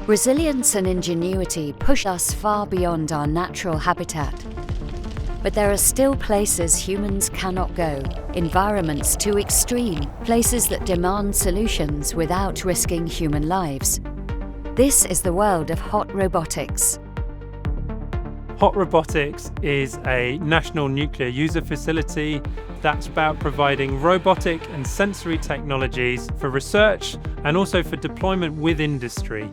Resilience and ingenuity push us far beyond our natural habitat. But there are still places humans cannot go, environments too extreme, places that demand solutions without risking human lives. This is the world of Hot Robotics. Hot Robotics is a national nuclear user facility that's about providing robotic and sensory technologies for research and also for deployment with industry.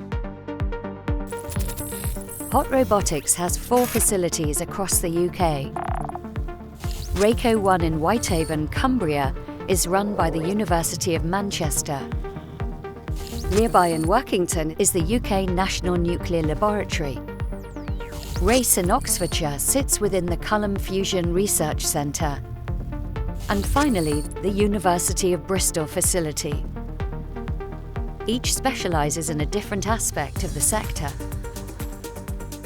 Hot Robotics has 4 facilities across the UK. RACO 1 in Whitehaven, Cumbria, is run by the University of Manchester. Nearby in Workington is the UK National Nuclear Laboratory. RACE in Oxfordshire sits within the Culham Fusion Research Centre. And finally, the University of Bristol facility. Each specialises in a different aspect of the sector.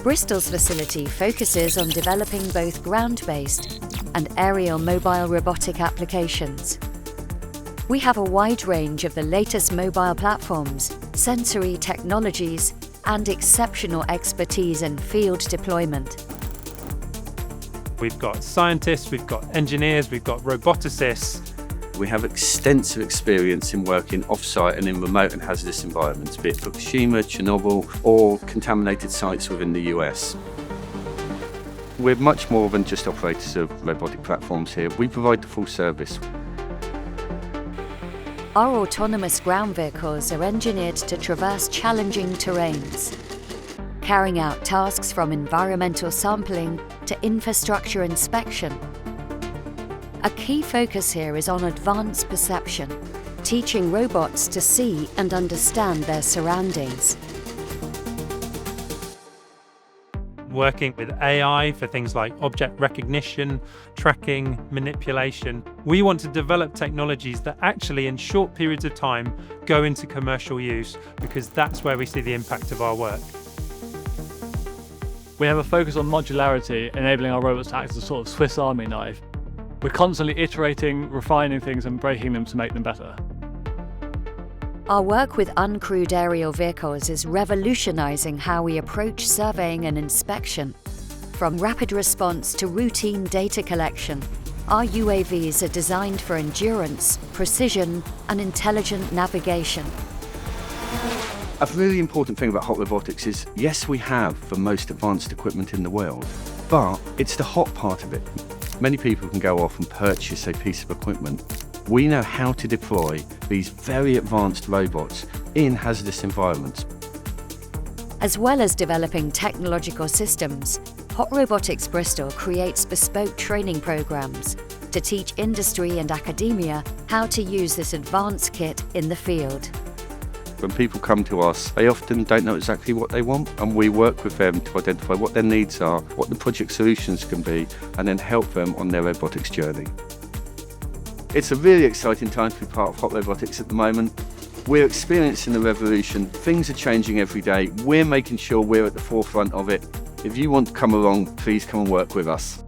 Bristol's facility focuses on developing both ground-based and aerial mobile robotic applications. We have a wide range of the latest mobile platforms, sensory technologies, and exceptional expertise in field deployment. We've got scientists, we've got engineers, we've got roboticists. We have extensive experience in working off-site and in remote and hazardous environments, be it Fukushima, Chernobyl, or contaminated sites within the US. We're much more than just operators of robotic platforms here. We provide the full service. Our autonomous ground vehicles are engineered to traverse challenging terrains, carrying out tasks from environmental sampling to infrastructure inspection. A key focus here is on advanced perception, teaching robots to see and understand their surroundings. Working with AI for things like object recognition, tracking, manipulation. We want to develop technologies that actually in short periods of time go into commercial use, because that's where we see the impact of our work. We have a focus on modularity, enabling our robots to act as a sort of Swiss Army knife. We're constantly iterating, refining things and breaking them to make them better. Our work with uncrewed aerial vehicles is revolutionising how we approach surveying and inspection. From rapid response to routine data collection, our UAVs are designed for endurance, precision and intelligent navigation. A really important thing about Hot Robotics is, yes, we have the most advanced equipment in the world, but it's the hot part of it. Many people can go off and purchase a piece of equipment. We know how to deploy these very advanced robots in hazardous environments. As well as developing technological systems, Hot Robotics Bristol creates bespoke training programs to teach industry and academia how to use this advanced kit in the field. When people come to us, they often don't know exactly what they want, and we work with them to identify what their needs are, what the project solutions can be, and then help them on their robotics journey. It's a really exciting time to be part of Hot Robotics at the moment. We're experiencing the revolution. Things are changing every day. We're making sure we're at the forefront of it. If you want to come along, please come and work with us.